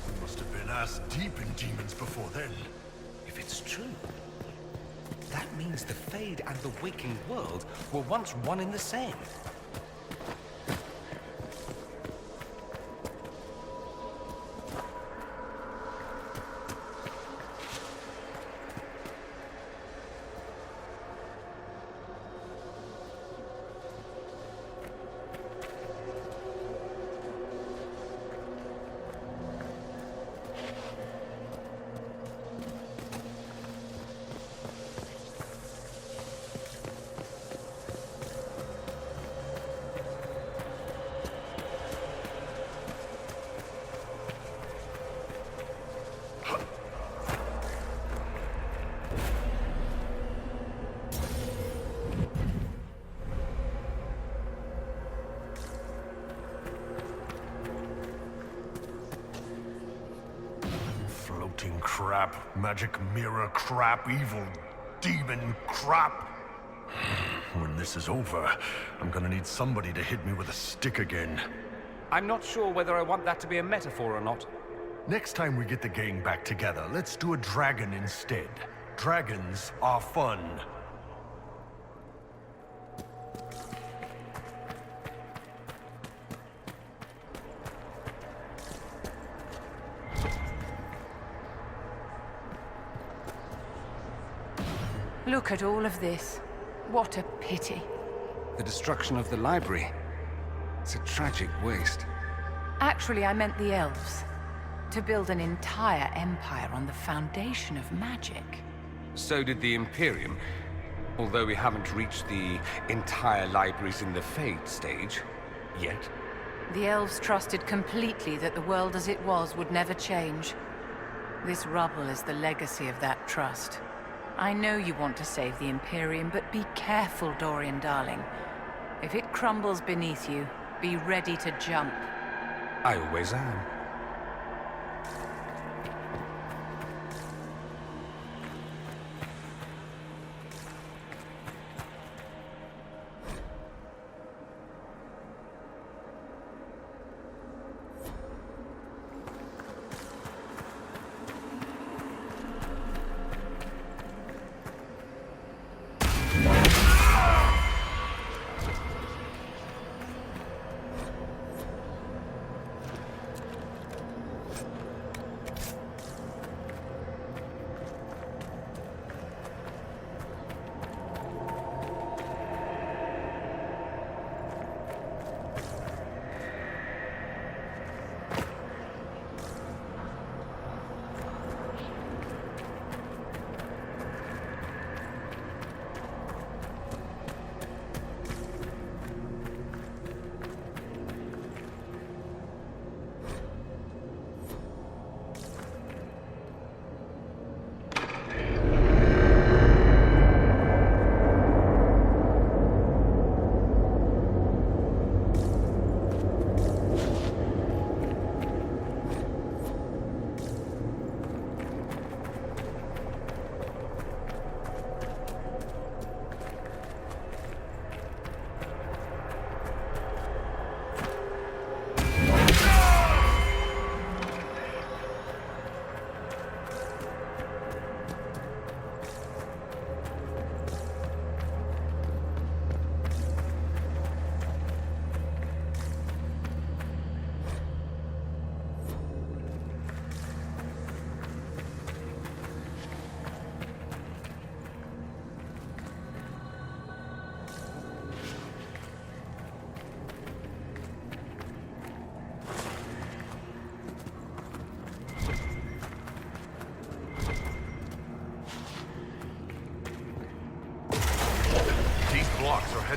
[SPEAKER 6] We must have been ass deep in demons before then.
[SPEAKER 11] If it's true, that means the Fade and the waking world were once one and the same.
[SPEAKER 6] Floating crap, magic mirror crap, evil demon crap. When this is over, I'm gonna need somebody to hit me with a stick again.
[SPEAKER 11] I'm not sure whether I want that to be a metaphor or not.
[SPEAKER 6] Next time we get the gang back together, let's do a dragon instead. Dragons are fun.
[SPEAKER 10] Look at all of this. What a pity.
[SPEAKER 11] The destruction of the library. It's a tragic waste.
[SPEAKER 10] Actually, I meant the elves. To build an entire empire on the foundation of magic.
[SPEAKER 11] So did the Imperium, although we haven't reached the entire libraries in the Fade stage yet.
[SPEAKER 10] The elves trusted completely that the world as it was would never change. This rubble is the legacy of that trust. I know you want to save the Imperium, but be careful, Dorian darling. If it crumbles beneath you, be ready to jump.
[SPEAKER 11] I always am.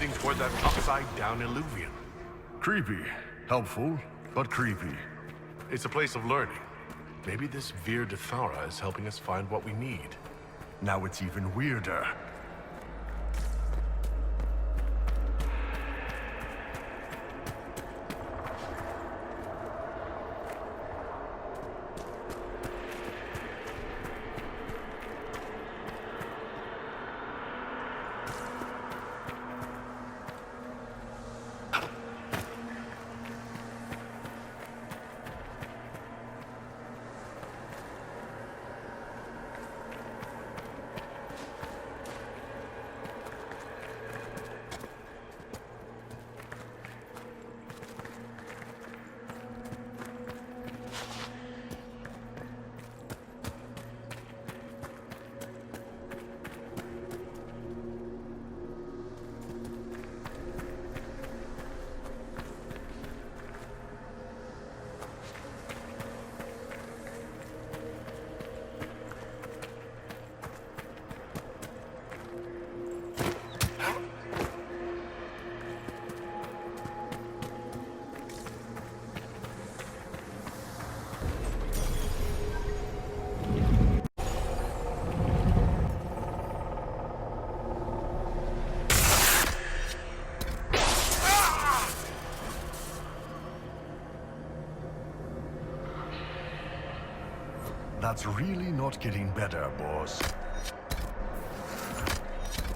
[SPEAKER 2] heading toward that upside-down illuvium.
[SPEAKER 6] Creepy. Helpful, but creepy.
[SPEAKER 2] It's a place of learning. Maybe this Vir de Thara is helping us find what we need.
[SPEAKER 6] Now it's even weirder. That's really not getting better, boss.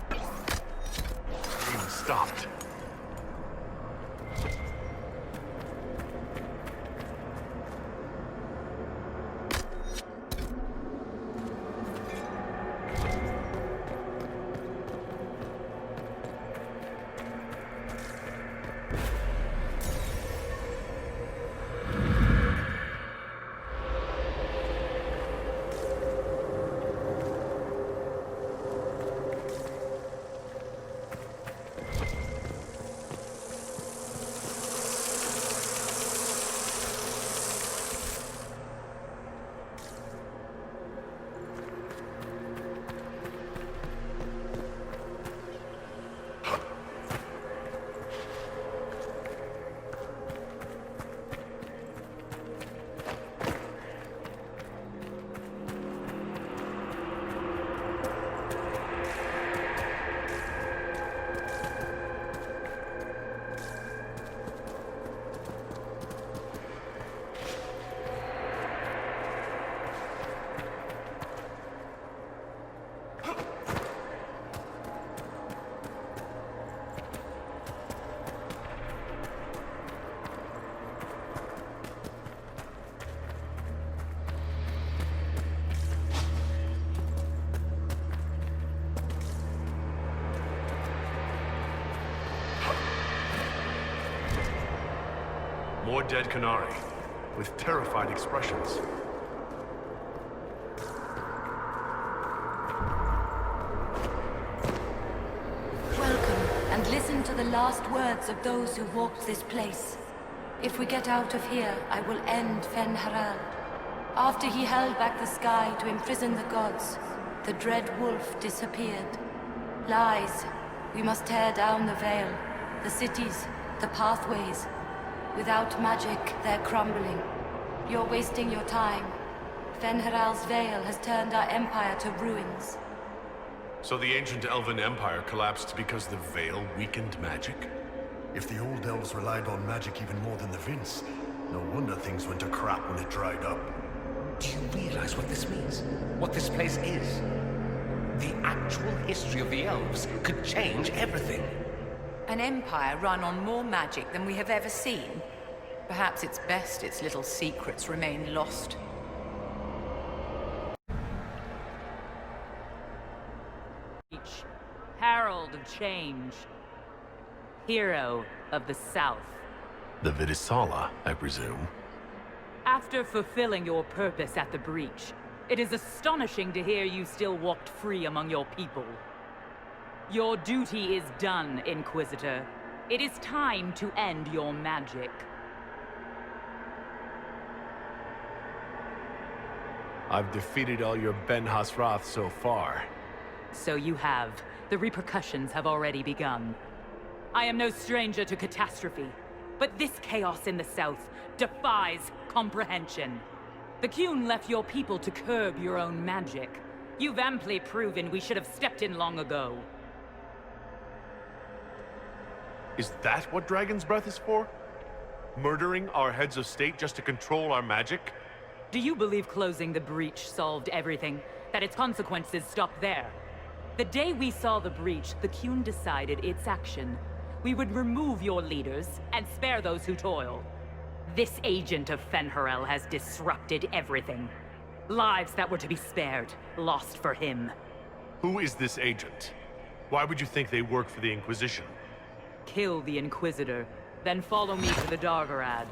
[SPEAKER 2] Game stopped. More dead Canari, with terrified expressions.
[SPEAKER 14] Welcome, and listen to the last words of those who walked this place. If we get out of here, I will end Fen-Haral. After he held back the sky to imprison the gods, the dread wolf disappeared. Lies. We must tear down the veil, the cities, the pathways. Without magic, they're crumbling. You're wasting your time. Fen-Haral's veil has turned our empire to ruins.
[SPEAKER 2] So the ancient Elven Empire collapsed because the veil weakened magic?
[SPEAKER 6] If the old elves relied on magic even more than the Vince, no wonder things went to crap when it dried up.
[SPEAKER 11] Do you realize what this means? What this place is? The actual history of the elves could change everything.
[SPEAKER 10] An empire run on more magic than we have ever seen. Perhaps it's best its little secrets remain lost.
[SPEAKER 18] Herald of change. Hero of the South.
[SPEAKER 2] The Vidisala, I presume.
[SPEAKER 18] After fulfilling your purpose at the breach, it is astonishing to hear you still walked free among your people. Your duty is done, Inquisitor. It is time to end your magic.
[SPEAKER 2] I've defeated all your Ben Hasrath so far.
[SPEAKER 18] So you have. The repercussions have already begun. I am no stranger to catastrophe, but this chaos in the south defies comprehension. The Qun left your people to curb your own magic. You've amply proven we should have stepped in long ago.
[SPEAKER 2] Is that what Dragon's Breath is for? Murdering our heads of state just to control our magic?
[SPEAKER 18] Do you believe closing the breach solved everything? That its consequences stopped there? The day we saw the breach, the Qun decided its action. We would remove your leaders and spare those who toil. This agent of Fen'Harel has disrupted everything. Lives that were to be spared, lost for him.
[SPEAKER 2] Who is this agent? Why would you think they work for the Inquisition?
[SPEAKER 18] Kill the Inquisitor, then follow me to the Darvarad.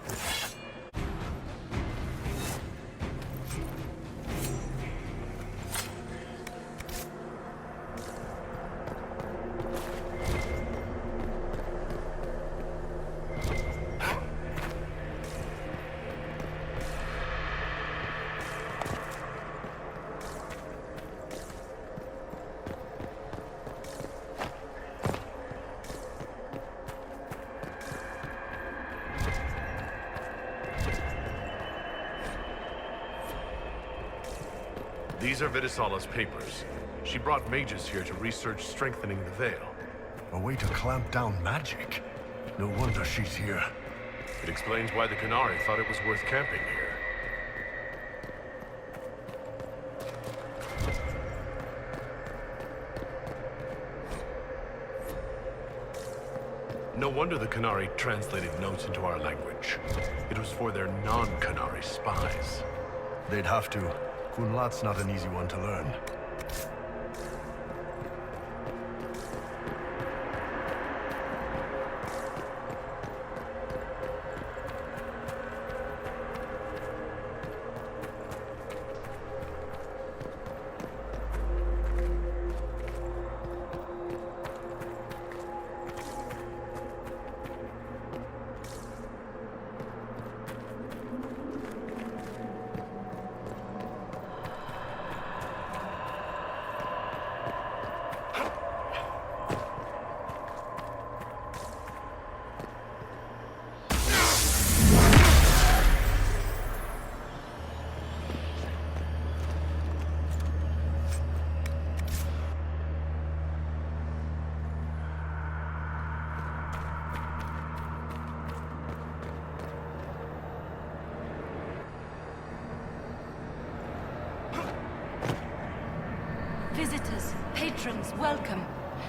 [SPEAKER 2] These are Vidisala's papers. She brought mages here to research strengthening the veil.
[SPEAKER 6] A way to clamp down magic. No wonder she's here.
[SPEAKER 2] It explains why the Qunari thought it was worth camping here. No wonder the Qunari translated notes into our language. It was for their non-Qunari spies.
[SPEAKER 6] They'd have to. Kunlat's not an easy one to learn.
[SPEAKER 14] Visitors, patrons, welcome.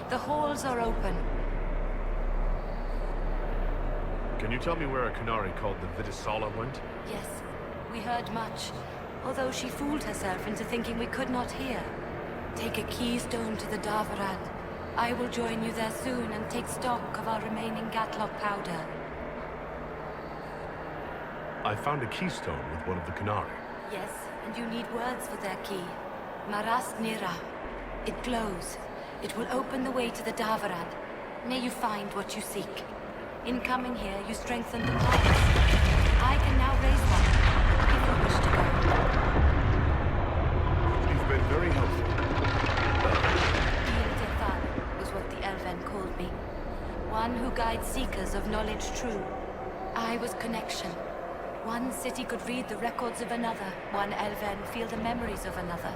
[SPEAKER 14] The halls are open.
[SPEAKER 2] Can you tell me where a Qunari called the Vidisala went?
[SPEAKER 14] Yes, we heard much, although she fooled herself into thinking we could not hear. Take a keystone to the Darvarad. I will join you there soon and take stock of our remaining Gatlock powder.
[SPEAKER 2] I found a keystone with one of the Qunari.
[SPEAKER 14] Yes, and you need words for their key. Maras Nira. It glows. It will open the way to the Darvarad. May you find what you seek. In coming here, you strengthen the ties. I can now raise one, if you wish to go.
[SPEAKER 2] You've been very helpful.
[SPEAKER 14] Il Defan was what the Elven called me. One who guides seekers of knowledge true. I was connection. One city could read the records of another. One Elven feel the memories of another.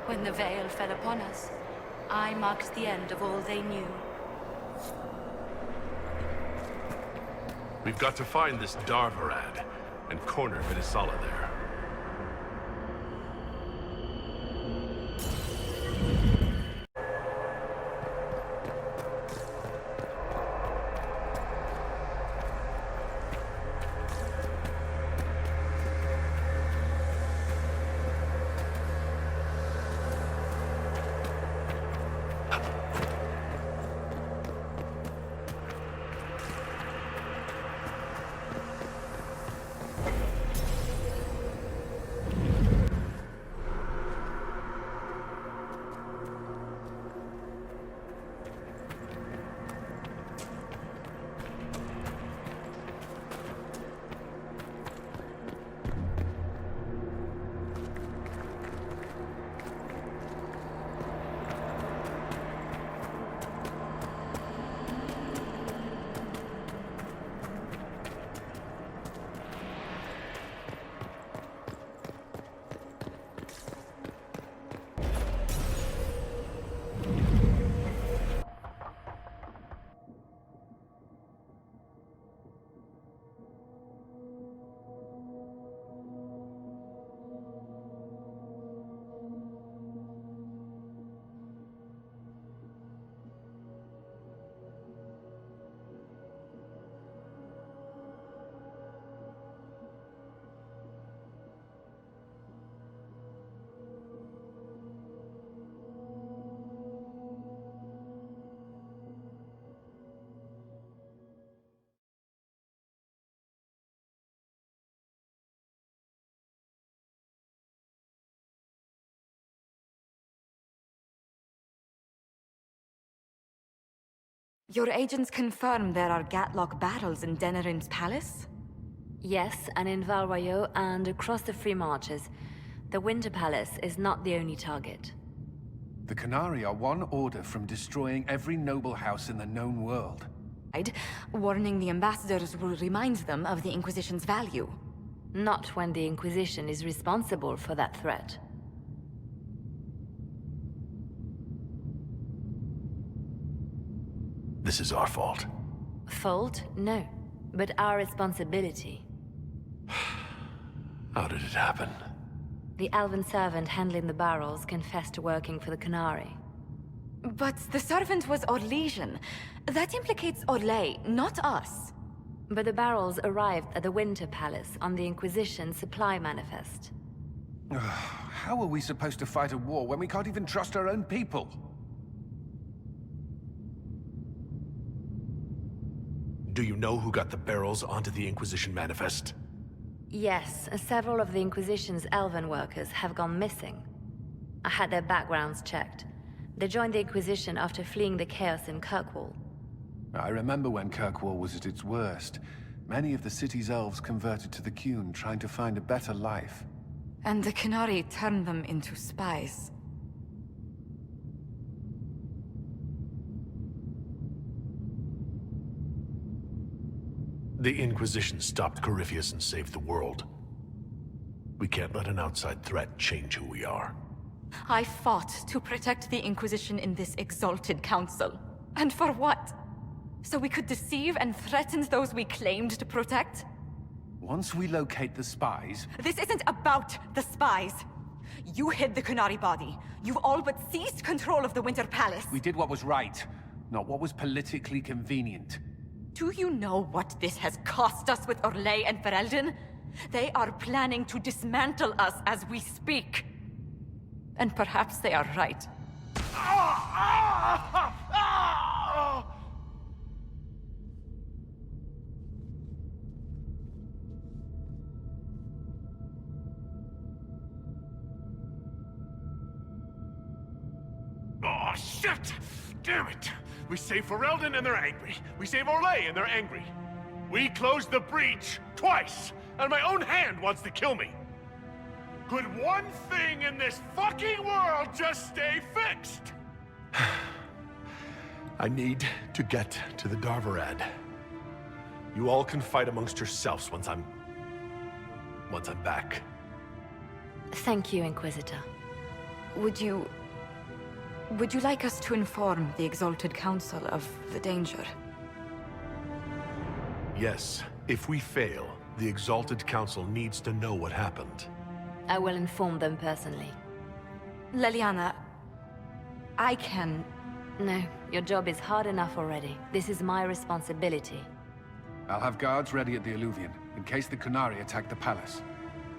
[SPEAKER 14] When the veil fell upon us, I marked the end of all they knew.
[SPEAKER 2] We've got to find this Darvarad and corner Vidisala there.
[SPEAKER 19] Your agents confirm there are Gatlock barrels in Denerim's palace?
[SPEAKER 9] Yes, and in Val Royeaux and across the Free Marches. The Winter Palace is not the only target.
[SPEAKER 3] The Canari are one order from destroying every noble house in the known world.
[SPEAKER 19] Warning the ambassadors will remind them of the Inquisition's value.
[SPEAKER 9] Not when the Inquisition is responsible for that threat.
[SPEAKER 2] This is our fault.
[SPEAKER 9] Fault? No. But our responsibility.
[SPEAKER 2] How did it happen?
[SPEAKER 9] The elven servant handling the barrels confessed to working for the Canari.
[SPEAKER 19] But the servant was Orlesian. That implicates Orlais, not us.
[SPEAKER 9] But the barrels arrived at the Winter Palace on the Inquisition supply manifest.
[SPEAKER 3] How are we supposed to fight a war when we can't even trust our own people?
[SPEAKER 2] Do you know who got the barrels onto the Inquisition manifest?
[SPEAKER 9] Yes, several of the Inquisition's elven workers have gone missing. I had their backgrounds checked. They joined the Inquisition after fleeing the chaos in Kirkwall.
[SPEAKER 3] I remember when Kirkwall was at its worst. Many of the city's elves converted to the Qun, trying to find a better life.
[SPEAKER 19] And the Canari turned them into spies.
[SPEAKER 2] The Inquisition stopped Corypheus and saved the world. We can't let an outside threat change who we are.
[SPEAKER 19] I fought to protect the Inquisition in this exalted council. And for what? So we could deceive and threaten those we claimed to protect?
[SPEAKER 3] Once we locate the spies...
[SPEAKER 19] This isn't about the spies. You hid the Canari body. You've all but seized control of the Winter Palace.
[SPEAKER 3] We did what was right, not what was politically convenient.
[SPEAKER 19] Do you know what this has cost us with Orlais and Ferelden? They are planning to dismantle us as we speak. And perhaps they are right.
[SPEAKER 6] Oh, shit! Damn it! We save Ferelden and they're angry. We save Orlais and they're angry. We closed the breach twice, and my own hand wants to kill me. Could one thing in this fucking world just stay fixed?
[SPEAKER 2] I need to get to the Darvarad. You all can fight amongst yourselves once I'm back.
[SPEAKER 9] Thank you, Inquisitor.
[SPEAKER 19] Would you like us to inform the Exalted Council of the danger?
[SPEAKER 2] Yes. If we fail, the Exalted Council needs to know what happened.
[SPEAKER 9] I will inform them personally.
[SPEAKER 19] Leliana, I can...
[SPEAKER 9] No, your job is hard enough already. This is my responsibility.
[SPEAKER 3] I'll have guards ready at the Alluvion, in case the Canari attack the palace.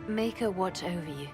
[SPEAKER 9] Make her watch over you.